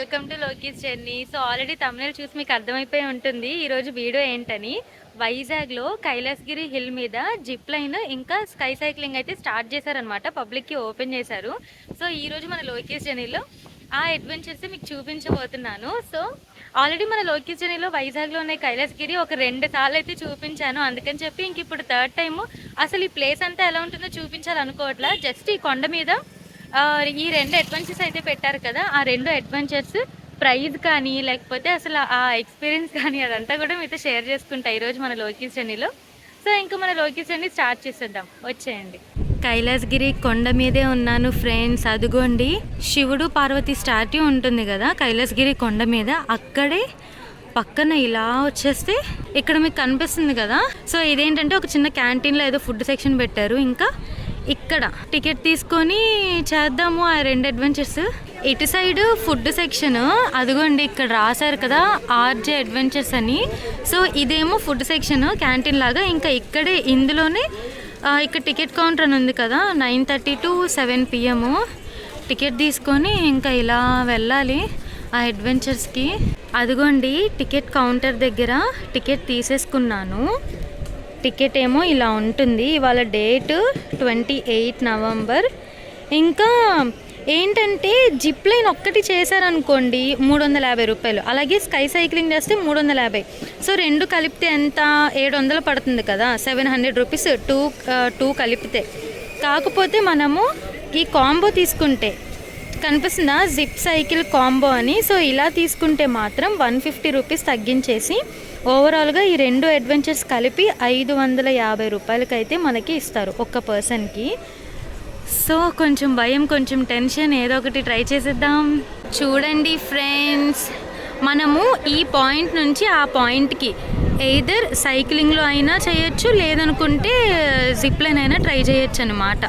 Welcome to Loki's journey. So already తమిళ చూసి మీకు అర్థమైపోయి ఉంటుంది ఈరోజు వీడియో ఏంటని. వైజాగ్లో కైలాసగిరి హిల్ మీద జిప్ లైన్ ఇంకా స్కై సైక్లింగ్ అయితే స్టార్ట్ చేశారనమాట, పబ్లిక్కి ఓపెన్ చేశారు. సో ఈరోజు మన లోకీస్ జర్నీలో ఆ అడ్వెంచర్స్ మీకు చూపించబోతున్నాను. సో ఆల్రెడీ మన లోకీస్ జర్నీలో వైజాగ్లో ఉన్న కైలాసగిరి ఒక 2 సార్లు అయితే చూపించాను. అందుకని చెప్పి ఇంక ఇప్పుడు 3rd టైము అసలు ఈ ప్లేస్ అంతా ఎలా ఉంటుందో చూపించాలనుకోవట్లా. జస్ట్ ఈ కొండ మీద ఈ 2 అడ్వెంచర్స్ అయితే పెట్టారు కదా, ఆ 2 అడ్వెంచర్స్ ప్రైజ్ కానీ లేకపోతే అసలు ఆ ఎక్స్పీరియన్స్ కానీ అదంతా కూడా మీతో షేర్ చేసుకుంటా ఈరోజు మన లోకీస్ జర్నీలో. సో ఇంకా మన లోకీస్ జర్నీ స్టార్ట్ చేసేద్దాం, వచ్చేయండి. కైలాసగిరి కొండ మీదే ఉన్నాను ఫ్రెండ్స్. అదిగోండి శివుడు పార్వతి స్టాట్యూ ఉంటుంది కదా కైలాసగిరి కొండ మీద, అక్కడే పక్కన ఇలా వచ్చేస్తే ఇక్కడ మీకు కనిపిస్తుంది కదా. సో ఇదేంటంటే ఒక చిన్న క్యాంటీన్లో ఏదో ఫుడ్ సెక్షన్ పెట్టారు. ఇంకా ఇక్కడ టికెట్ తీసుకొని చేద్దాము ఆ 2 అడ్వెంచర్స్. ఇటు సైడ్ ఫుడ్ సెక్షన్, అదిగోండి ఇక్కడ రాశారు కదా ఆర్జే అడ్వెంచర్స్ అని. సో ఇదేమో ఫుడ్ సెక్షన్ క్యాంటీన్ లాగా. ఇంకా ఇక్కడే ఇందులోనే ఇక్కడ టికెట్ కౌంటర్ అని ఉంది కదా, 9:30 to 7 PM టికెట్ తీసుకొని ఇంకా ఇలా వెళ్ళాలి ఆ అడ్వెంచర్స్కి. అదిగోండి టికెట్ కౌంటర్ దగ్గర టికెట్ తీసేసుకున్నాను. టికెట్ ఏమో ఇలా ఉంటుంది. ఇవాళ డేట్ 28 నవంబర్. ఇంకా ఏంటంటే జిప్ లైన్ ఒక్కటి చేశారనుకోండి 350 రూపాయలు, అలాగే స్కై సైక్లింగ్ చేస్తే 350. సో 2 కలిపితే ఎంత, 700 పడుతుంది కదా, 700 రూపీస్ టూ కలిపితే. కాకపోతే మనము ఈ కాంబో తీసుకుంటే కనిపిస్తుందా జిప్ సైకిల్ కాంబో అని. సో ఇలా తీసుకుంటే మాత్రం 150 రూపీస్ తగ్గించేసి ఓవరాల్గా ఈ 2 అడ్వెంచర్స్ కలిపి 550 రూపాయలకైతే మనకి ఇస్తారు ఒక్క పర్సన్కి. సో కొంచెం భయం, కొంచెం టెన్షన్, ఏదో ఒకటి ట్రై చేసేద్దాం. చూడండి ఫ్రెండ్స్, మనము ఈ పాయింట్ నుంచి ఆ పాయింట్కి ఎయిదర్ సైక్లింగ్లో అయినా చేయొచ్చు, లేదనుకుంటే జిప్ లైన్ అయినా ట్రై చేయొచ్చు అనమాట.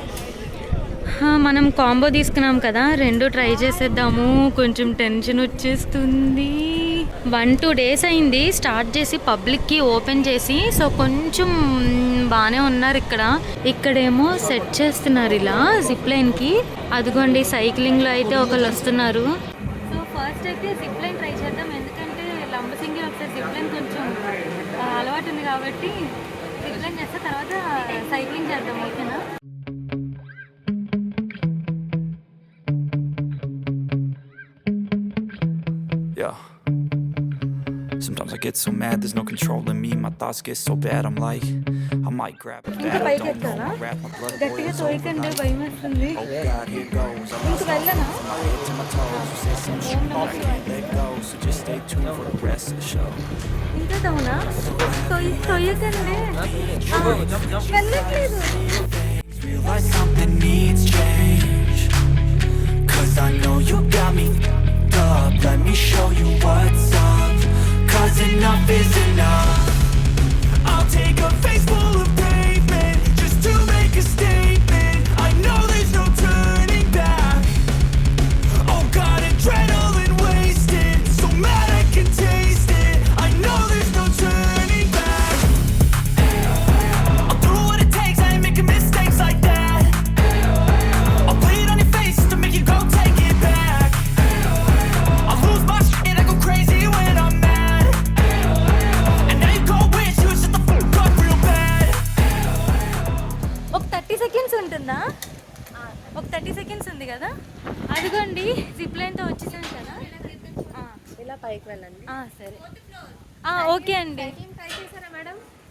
మనం కాంబో తీసుకున్నాం కదా, 2 ట్రై చేసేద్దాము. కొంచెం టెన్షన్ వచ్చేస్తుంది. 1-2 డేస్ అయింది స్టార్ట్ చేసి, పబ్లిక్కి ఓపెన్ చేసి. సో కొంచెం బాగానే ఉన్నారు ఇక్కడేమో సెట్ చేస్తున్నారు ఇలా జిప్ లైన్కి. అదిగోండి సైక్లింగ్లో అయితే ఒకళ్ళు వస్తున్నారు. సో ఫస్ట్ అయితే జిప్ లైన్ ట్రై చేద్దాం, ఎందుకంటే లంబసింగి ఒకసారి జిప్ లైన్ కొంచెం అలవాటు ఉంది కాబట్టి జిప్ లైన్ చేస్తే తర్వాత సైక్లింగ్ చేద్దాం, ఓకేనా? Sometimes I get so mad, there's no controlling me. My thoughts get so bad, I'm like, I might grab a bat, I don't know, I'll wrap my blood boils overnight. Oh God, here goes. I lost all from my head to my toes. You said some shit, oh, I can't let go. So just stay tuned for the rest of the show. ఇంకా తౌనా తొయ్యకండి, వెళ్ళట్లేదు. Realize something needs change, 'cause I know you got me up. Let me show you what's up, 'cause enough is enough. I'll take a face full of pavement just to make a statement. I know there's no turning back. Oh God, adrenaline wasted, so mad I can taste it. I know there's no turning back. I'll do what it takes, I ain't making mistakes like that. I'll put it on your face to make you go take it back. I'll lose my shit, I go crazy when I'm mad. And now you go wish you shut the fuck up real bad. ఒక 30 seconds ఉంటుందా? ఒక 30 seconds ఉంది కదా. అదిగోండి zip లైన్తో వచ్చేసాను కదా. ఇలా పైకి వెళ్ళండి. సరే, ఓకే అండి.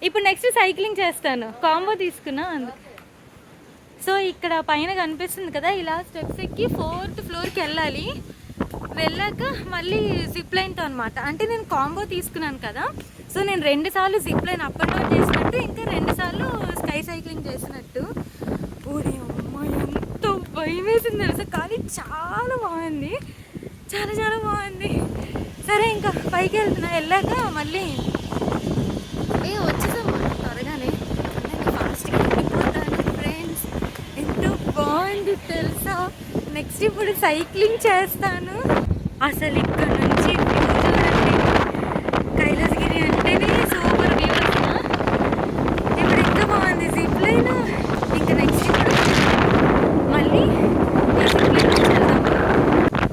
ఇప్పుడు నెక్స్ట్ సైక్లింగ్ చేస్తాను, కాంబో తీసుకున్నా అందుకు. సో ఇక్కడ పైన కనిపిస్తుంది కదా, ఇలా స్టెప్స్ ఎక్కి 4th ఫ్లోర్కి వెళ్ళాలి. వెళ్ళాక మళ్ళీ జిప్ లైన్తో అనమాట. అంటే నేను కాంబో తీసుకున్నాను కదా, సో నేను 2 సార్లు zip line up and down చేసినట్టు, ఇంకా 2 సార్లు స్కై సైక్లింగ్ చేసినట్టు. ఓడి అమ్మ, ఎంత భయం వేసింది తెలుసా, కానీ చాలా బాగుంది, చాలా చాలా బాగుంది. సరే ఇంకా పైకి వెళ్ళాక మళ్ళీ వచ్చేసాము త్వరగానే. ఫాస్ట్గా వెళ్ళిపోతాను ఫ్రెండ్స్, ఎంత బాగుంది తెలుసా. నెక్స్ట్ ఇప్పుడు సైక్లింగ్ చేస్తాను. అసలు ఇక్కడ నుంచి వ్యూ చూడండి, కైలాసగిరి అంటేనే సూపర్ వ్యూ. ఇప్పుడు ఇంకా బాగుంది జిప్ లైన్. ఇంకా నెక్స్ట్ ఇప్పుడు మళ్ళీ ఈ జిప్ లైన్ వెళ్దాం.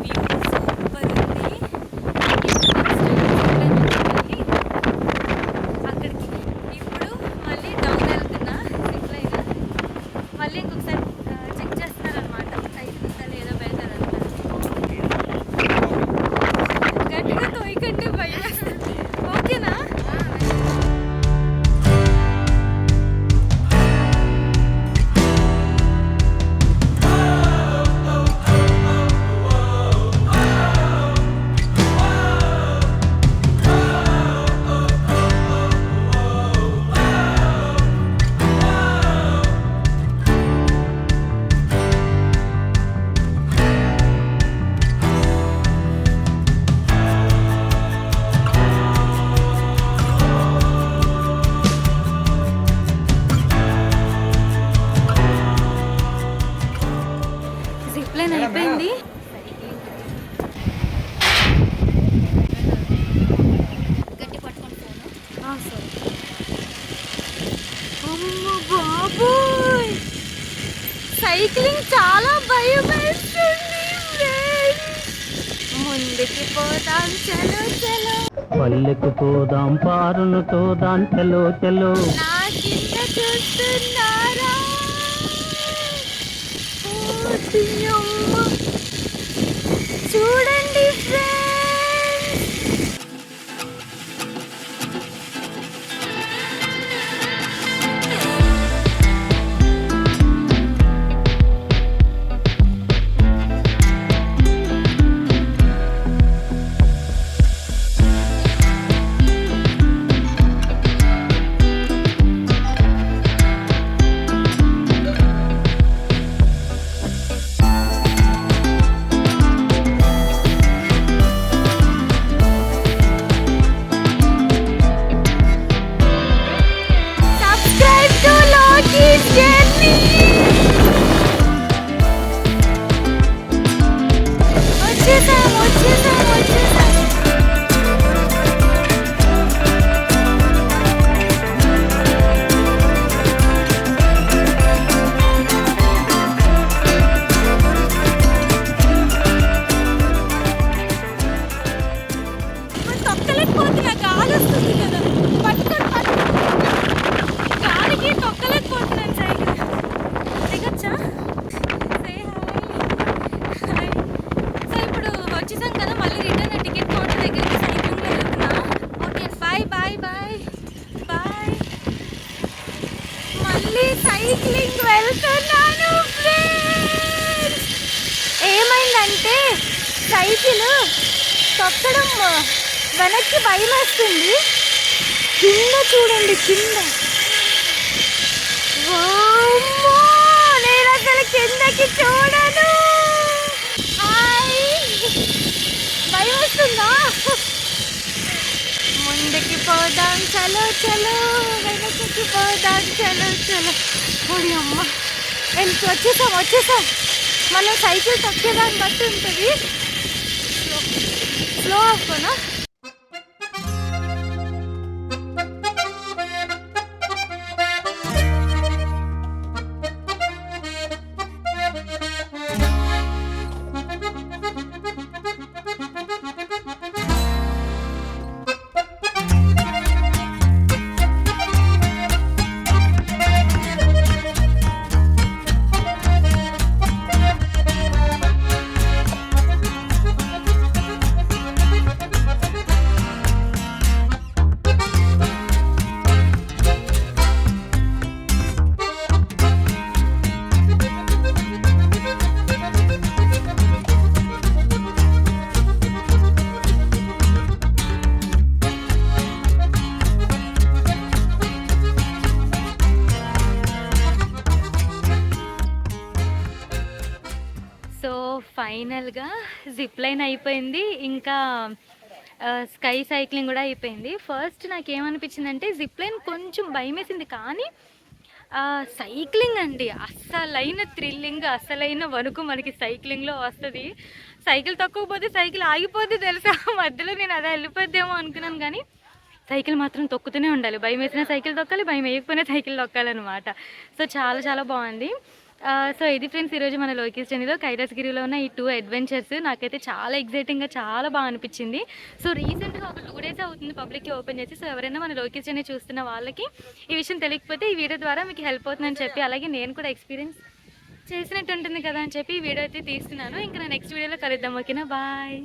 వ్యూ సూపర్ ఉంది. భయమేస్తుంది friends. ముందుకి పోదాం చలో చలో, పల్లెకు పోదాం పారును తోదాం చలో చలో. నా కింద చూస్తున్నారా? ఓ దియమ్మ. చూడండి friends. Subscribe to Loki's Journey. వచ్చేసాం. తొక్కలేకపోతున్నా, గాలి వస్తుంది కదా, పట్టుకొని గాలికి తొక్కలేకపోతున్నాను సైకిల్. దిగొచ్చా? Say hi. సో ఇప్పుడు వచ్చేసాం కదా, మళ్ళీ రిటర్న్ టికెట్ కౌంటర్ దగ్గరికి సైక్లింగ్లో వెళ్తున్నా. Okay bye. మళ్ళీ సైక్లింగ్ వెళ్తున్నాను ఫ్రెండ్స్. ఏమైందంటే సైకిల్ తొక్కడం వెనక్కి భయం వేస్తుంది. కింద చూడండి, కింద వామ్మో, నేను అసలు కిందకి చూడను. హాయ్, భయం వస్తుందా? ముందుకి పోదాం చలో చలో, వెనక్కి పోదాం చలో చలో. ఓడి అమ్మ, వచ్చేసాం. మనం సైకిల్ తొక్కేదాన్ని బట్టి ఉంటుంది. స్లో ఆపుకోనా? ఫైనల్గా జిప్ లైన్ అయిపోయింది, ఇంకా స్కై సైక్లింగ్ కూడా అయిపోయింది. ఫస్ట్ నాకు ఏమనిపించిందంటే జిప్ లైన్ కొంచెం భయం వేసింది, కానీ సైక్లింగ్ అండి అస్సలైన థ్రిల్లింగ్, అస్సలైన వణుకు మనకి సైక్లింగ్లో వస్తుంది. సైకిల్ తొక్కకపోతే సైకిల్ ఆగిపోద్ది తెలుసా, మధ్యలో నేను అదే వెళ్ళిపోద్దేమో అనుకున్నాను, కానీ సైకిల్ మాత్రం తొక్కుతూనే ఉండాలి. భయం వేసిన సైకిల్ తొక్కాలి, భయం వేయకపోయినా సైకిల్ తొక్కాలన్నమాట. సో చాలా బాగుంది. సో ఇది ఫ్రెండ్స్ ఈరోజు మన లోకీస్ జర్నీలో కైలాసగిరిలో ఉన్న ఈ 2 అడ్వెంచర్స్ నాకైతే చాలా ఎగ్జైటింగ్గా చాలా బాగా అనిపించింది. సో రీసెంట్గా ఒక 2 డేస్ అవుతుంది పబ్లిక్కి ఓపెన్ చేసి. సో ఎవరైనా మన లోకీస్ జర్నీ చూస్తున్న వాళ్ళకి ఈ విషయం తెలియకపోతే ఈ వీడియో ద్వారా మీకు హెల్ప్ అవుతుందని చెప్పి, అలాగే నేను కూడా ఎక్స్పీరియన్స్ చేసినట్టు ఉంటుంది కదా అని చెప్పి ఈ వీడియో అయితే తీస్తున్నాను. ఇంకా నేను నెక్స్ట్ వీడియోలో కలుద్దాం. ఓకేనా, బాయ్.